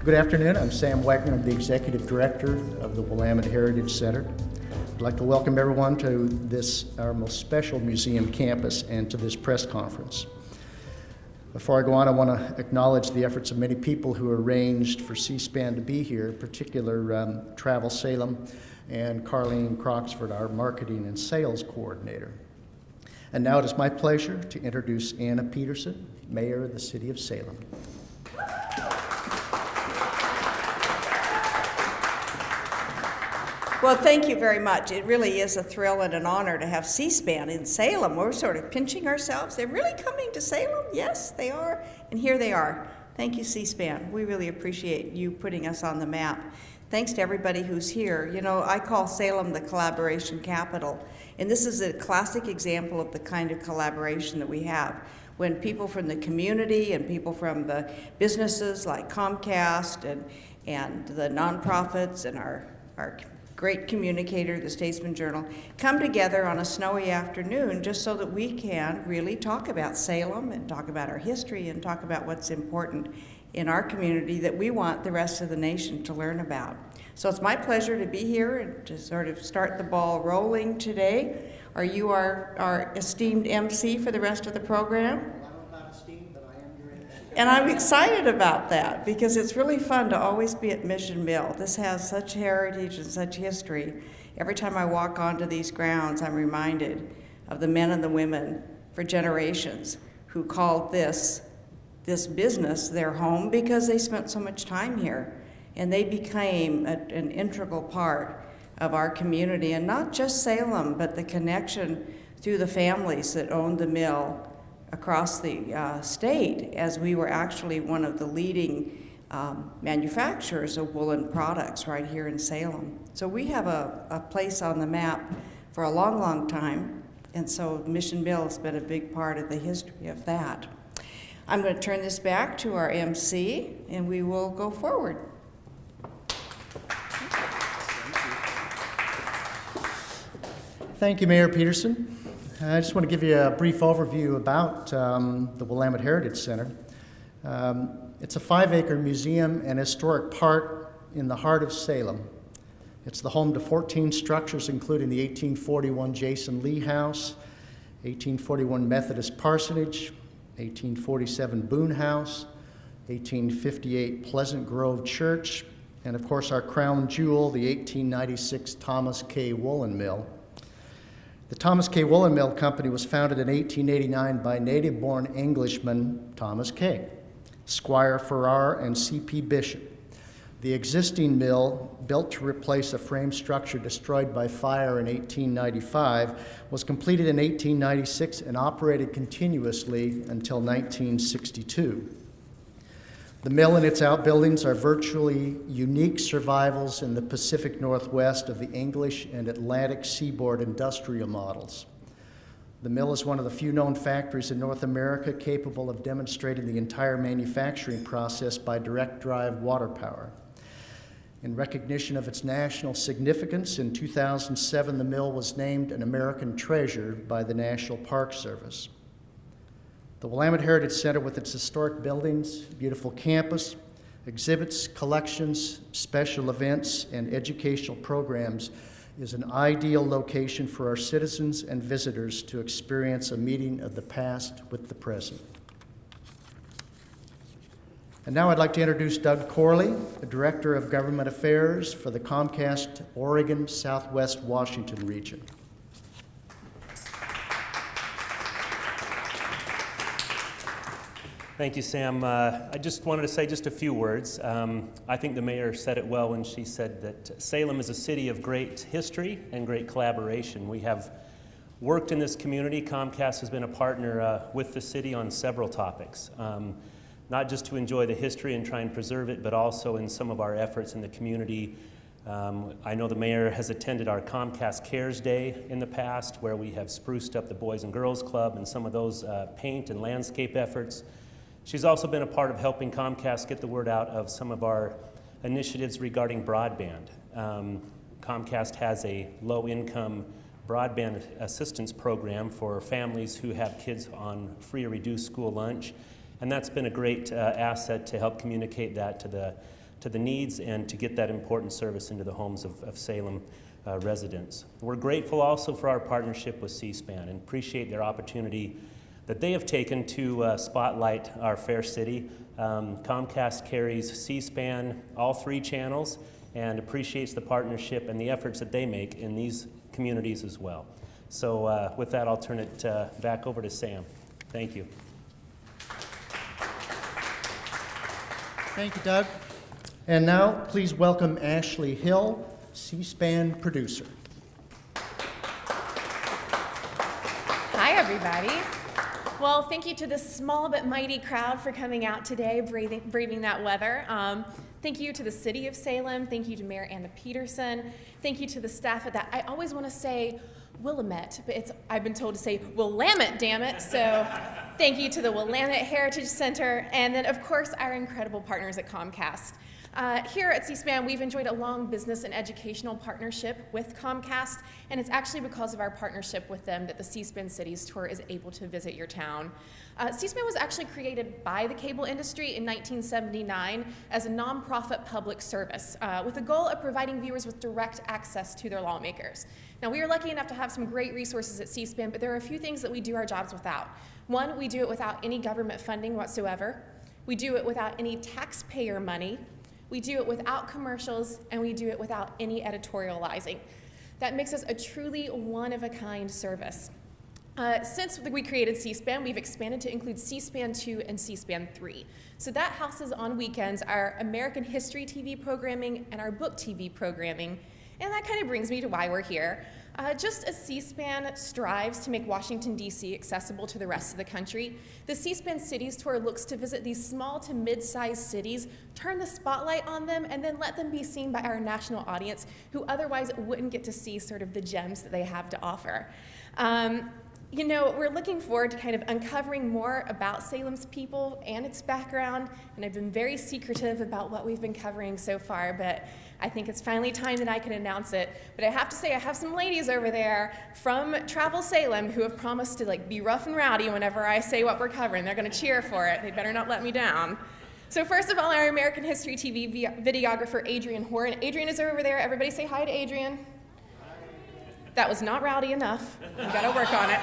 Good afternoon. I'm Sam Wagner. I'm the Executive Director of the Willamette Heritage Center. I'd like to welcome everyone to this, our most special museum campus, and to this press conference. Before I go on, I want to acknowledge the efforts of many people who arranged for C-SPAN to be here, in particular Travel Salem and Carlene Croxford, our Marketing and Sales Coordinator. And now it is my pleasure to introduce Anna Peterson, Mayor of the City of Salem. Well, thank you very much. It really is a thrill and an honor to have C-SPAN in Salem. We're sort of pinching ourselves. They're really coming to Salem? Yes, they are. And here they are. Thank you, C-SPAN. We really appreciate you putting us on the map. Thanks to everybody who's here. You know, I call Salem the collaboration capital. And this is a classic example of the kind of collaboration that we have. When people from the community and people from the businesses like Comcast and the nonprofits and our great communicator, the Statesman Journal, come together on a snowy afternoon just so that we can really talk about Salem and talk about our history and talk about what's important in our community that we want the rest of the nation to learn about. So it's my pleasure to be here and to sort of start the ball rolling today. Are you our esteemed MC for the rest of the program? And I'm excited about that because it's really fun to always be at Mission Mill. This has such heritage and such history. Every time I walk onto these grounds, I'm reminded of the men and the women for generations who called this business their home because they spent so much time here. And they became an integral part of our community, and not just Salem, but the connection through the families that owned the mill across the state, as we were actually one of the leading manufacturers of woolen products right here in Salem. So we have a place on the map for a long, long time, and so Mission Mill has been a big part of the history of that. I'm going to turn this back to our MC, and we will go forward. Thank you, Mayor Peterson. I just want to give you a brief overview about the Willamette Heritage Center. It's a 5-acre museum and historic park in the heart of Salem. It's the home to 14 structures, including the 1841 Jason Lee House, 1841 Methodist Parsonage, 1847 Boone House, 1858 Pleasant Grove Church, and of course our crown jewel, the 1896 Thomas K. Woolen Mill. The Thomas K. Woolen Mill Company was founded in 1889 by native-born Englishmen Thomas K., Squire Farrar, and C.P. Bishop. The existing mill, built to replace a frame structure destroyed by fire in 1895, was completed in 1896 and operated continuously until 1962. The mill and its outbuildings are virtually unique survivals in the Pacific Northwest of the English and Atlantic seaboard industrial models. The mill is one of the few known factories in North America capable of demonstrating the entire manufacturing process by direct drive water power. In recognition of its national significance, in 2007, the mill was named an American Treasure by the National Park Service. The Willamette Heritage Center, with its historic buildings, beautiful campus, exhibits, collections, special events, and educational programs, is an ideal location for our citizens and visitors to experience a meeting of the past with the present. And now I'd like to introduce Doug Corley, the Director of Government Affairs for the Comcast Oregon Southwest Washington region. Thank you, Sam. I just wanted to say just a few words. I think the mayor said it well when she said that Salem is a city of great history and great collaboration. We have worked in this community. Comcast has been a partner with the city on several topics, not just to enjoy the history and try and preserve it, but also in some of our efforts in the community. I know the mayor has attended our Comcast Cares Day in the past, where we have spruced up the Boys and Girls Club and some of those paint and landscape efforts. She's also been a part of helping Comcast get the word out of some of our initiatives regarding broadband. Comcast has a low-income broadband assistance program for families who have kids on free or reduced school lunch, and that's been a great asset to help communicate that to the to the needs and to get that important service into the homes of Salem residents. We're grateful also for our partnership with C-SPAN and appreciate their opportunity that they have taken to spotlight our fair city. Comcast carries C-SPAN, all 3 channels, and appreciates the partnership and the efforts that they make in these communities as well. So with that, I'll turn it back over to Sam. Thank you. Thank you, Doug. And now, please welcome Ashley Hill, C-SPAN producer. Hi, everybody. Well, thank you to this small but mighty crowd for coming out today, braving that weather. Thank you to the City of Salem. Thank you to Mayor Anna Peterson. Thank you to the staff at that. I always want to say Willamette, but I've been told to say Willamette, damn it. So thank you to the Willamette Heritage Center, and then, of course, our incredible partners at Comcast. Here at C-SPAN, we've enjoyed a long business and educational partnership with Comcast, and it's actually because of our partnership with them that the C-SPAN Cities Tour is able to visit your town. C-SPAN was actually created by the cable industry in 1979 as a nonprofit public service with the goal of providing viewers with direct access to their lawmakers. Now, we are lucky enough to have some great resources at C-SPAN, but there are a few things that we do our jobs without. One, we do it without any government funding whatsoever. We do it without any taxpayer money. We do it without commercials, and we do it without any editorializing. That makes us a truly one-of-a-kind service. Since we created C-SPAN, we've expanded to include C-SPAN 2 and C-SPAN 3. So that houses on weekends our American history TV programming and our book TV programming. And that kind of brings me to why we're here. Just as C-SPAN strives to make Washington, D.C. accessible to the rest of the country, the C-SPAN Cities Tour looks to visit these small to mid-sized cities, turn the spotlight on them, and then let them be seen by our national audience who otherwise wouldn't get to see sort of the gems that they have to offer. You know, we're looking forward to kind of uncovering more about Salem's people and its background, and I've been very secretive about what we've been covering so far, but I think it's finally time that I can announce it. But I have to say, I have some ladies over there from Travel Salem who have promised to be rough and rowdy whenever I say what we're covering. They're gonna cheer for it. They better not let me down. So first of all, our American History TV videographer, Adrienne Hoar, and Adrienne is over there. Everybody say hi to Adrienne. That was not rowdy enough. We gotta work on it.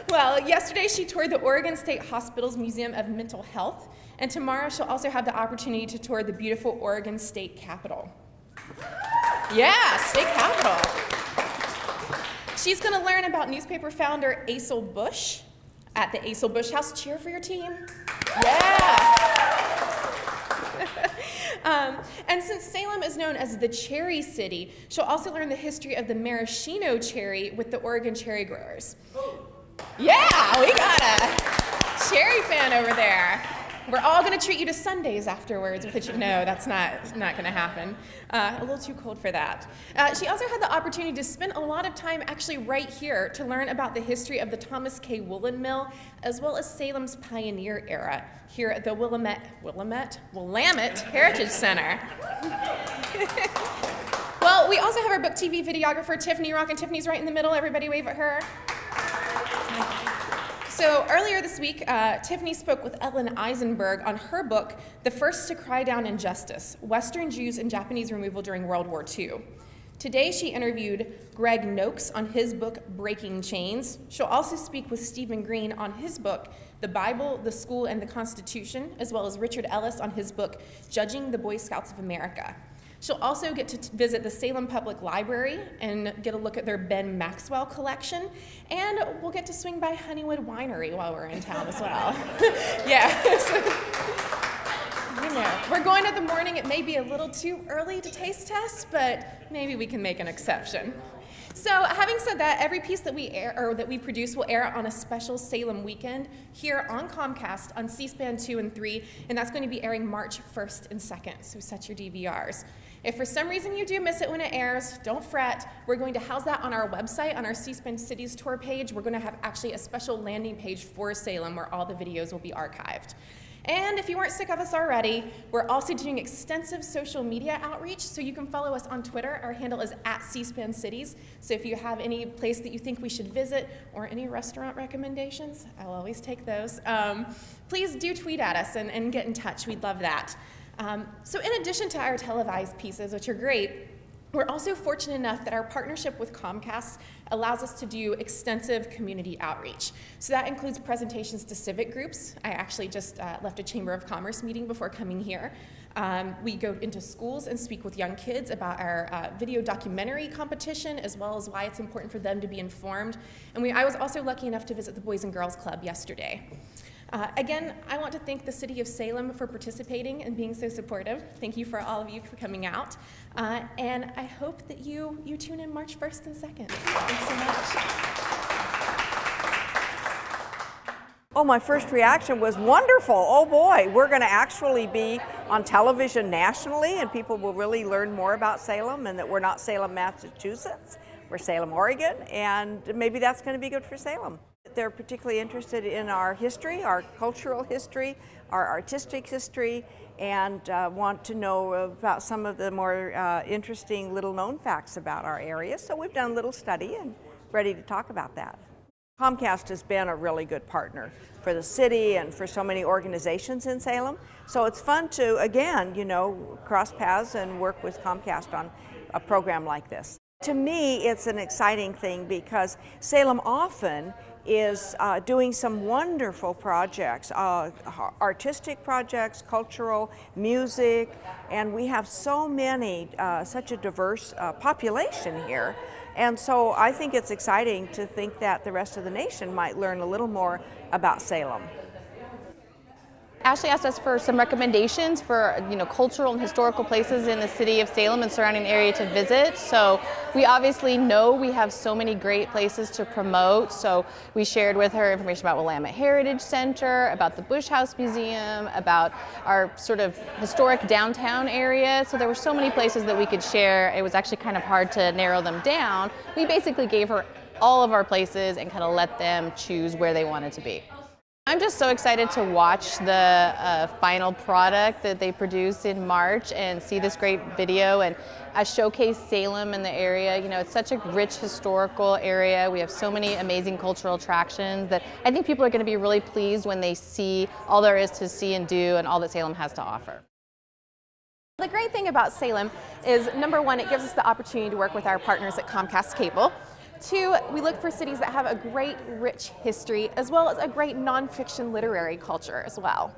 Well, yesterday she toured the Oregon State Hospital's Museum of Mental Health, and tomorrow she'll also have the opportunity to tour the beautiful Oregon State Capitol. Yeah, State Capitol. She's gonna learn about newspaper founder Asa Bush at the Asa Bush House. Cheer for your team. Yeah. And since Salem is known as the cherry city, she'll also learn the history of the maraschino cherry with the Oregon cherry growers. Yeah, we got a cherry fan over there. We're all going to treat you to sundaes afterwards. No, that's not going to happen. A little too cold for that. She also had the opportunity to spend a lot of time actually right here to learn about the history of the Thomas K. Woolen Mill, as well as Salem's pioneer era here at the Willamette Heritage Center. Well, we also have our book TV videographer, Tiffany, Roque, and Tiffany's right in the middle. Everybody wave at her. So earlier this week, Tiffany spoke with Ellen Eisenberg on her book, The First to Cry Down Injustice, Western Jews and Japanese Removal During World War II. Today, she interviewed Greg Noakes on his book, Breaking Chains. She'll also speak with Stephen Green on his book, The Bible, the School, and the Constitution, as well as Richard Ellis on his book, Judging the Boy Scouts of America. She'll also get to visit the Salem Public Library and get a look at their Ben Maxwell collection, and we'll get to swing by Honeywood Winery while we're in town as well. Yeah. You know, we're going in the morning. It may be a little too early to taste test, but maybe we can make an exception. So, having said that, every piece that we air or that we produce will air on a special Salem weekend here on Comcast on C-SPAN 2 and 3, and that's going to be airing March 1st and 2nd. So set your DVRs. If for some reason you do miss it when it airs, don't fret. We're going to house that on our website, on our C-SPAN Cities Tour page. We're going to have actually a special landing page for Salem where all the videos will be archived. And if you weren't sick of us already, we're also doing extensive social media outreach, so you can follow us on Twitter. Our handle is @CSpanCities. So if you have any place that you think we should visit or any restaurant recommendations, I'll always take those. Please do tweet at us and get in touch. We'd love that. So in addition to our televised pieces, which are great, we're also fortunate enough that our partnership with Comcast allows us to do extensive community outreach. So that includes presentations to civic groups. I actually just left a Chamber of Commerce meeting before coming here. We go into schools and speak with young kids about our video documentary competition, as well as why it's important for them to be informed. And I was also lucky enough to visit the Boys and Girls Club yesterday. Again, I want to thank the City of Salem for participating and being so supportive. Thank you for all of you for coming out. And I hope that you tune in March 1st and 2nd. Thanks so much. Oh, my first reaction was wonderful. Oh boy, we're going to actually be on television nationally, and people will really learn more about Salem, and that we're not Salem, Massachusetts. We're Salem, Oregon, and maybe that's going to be good for Salem. They're particularly interested in our history, our cultural history, our artistic history, and want to know about some of the more interesting little-known facts about our area. So we've done a little study and ready to talk about that. Comcast has been a really good partner for the city and for so many organizations in Salem. So it's fun to, again, cross paths and work with Comcast on a program like this. To me, it's an exciting thing because Salem often is doing some wonderful projects, artistic projects, cultural, music, and we have so many, such a diverse population here. And so I think it's exciting to think that the rest of the nation might learn a little more about Salem. Ashley asked us for some recommendations for cultural and historical places in the city of Salem and surrounding area to visit. So we obviously know we have so many great places to promote. So we shared with her information about Willamette Heritage Center, about the Bush House Museum, about our sort of historic downtown area. So there were so many places that we could share. It was actually kind of hard to narrow them down. We basically gave her all of our places and kind of let them choose where they wanted to be. I'm just so excited to watch the final product that they produce in March and see this great video and showcase Salem in the area. It's such a rich historical area. We have so many amazing cultural attractions that I think people are going to be really pleased when they see all there is to see and do and all that Salem has to offer. The great thing about Salem is, number one, it gives us the opportunity to work with our partners at Comcast Cable. Two, we look for cities that have a great, rich history, as well as a great nonfiction literary culture as well.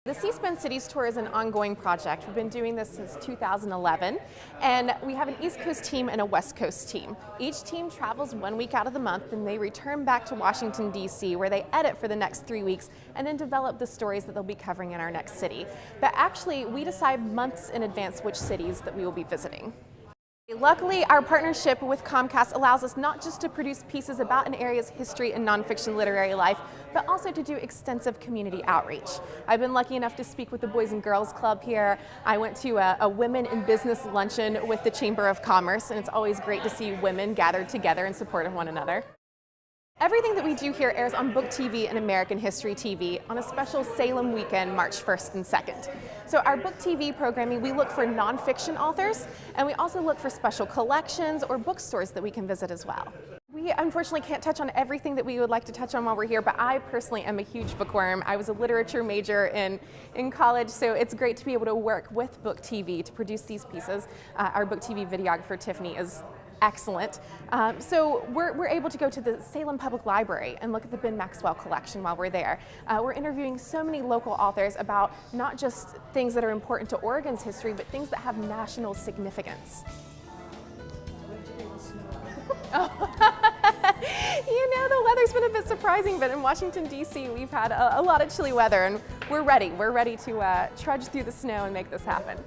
The C-SPAN Cities Tour is an ongoing project. We've been doing this since 2011, and we have an East Coast team and a West Coast team. Each team travels 1 week out of the month, and they return back to Washington, D.C., where they edit for the next 3 weeks, and then develop the stories that they'll be covering in our next city. But actually, we decide months in advance which cities that we will be visiting. Luckily, our partnership with Comcast allows us not just to produce pieces about an area's history and nonfiction literary life, but also to do extensive community outreach. I've been lucky enough to speak with the Boys and Girls Club here. I went to a Women in Business luncheon with the Chamber of Commerce, and it's always great to see women gathered together in support of one another. Everything that we do here airs on Book TV and American History TV on a special Salem weekend, March 1st and 2nd. So our Book TV programming, we look for nonfiction authors, and we also look for special collections or bookstores that we can visit as well. We unfortunately can't touch on everything that we would like to touch on while we're here, but I personally am a huge bookworm. I was a literature major in college, so it's great to be able to work with Book TV to produce these pieces. Our Book TV videographer, Tiffany, is excellent. So we're able to go to the Salem Public Library and look at the Ben Maxwell collection while we're there. We're interviewing so many local authors about not just things that are important to Oregon's history, but things that have national significance. The weather's been a bit surprising, but in Washington, D.C., we've had a lot of chilly weather, and we're ready. We're ready to trudge through the snow and make this happen.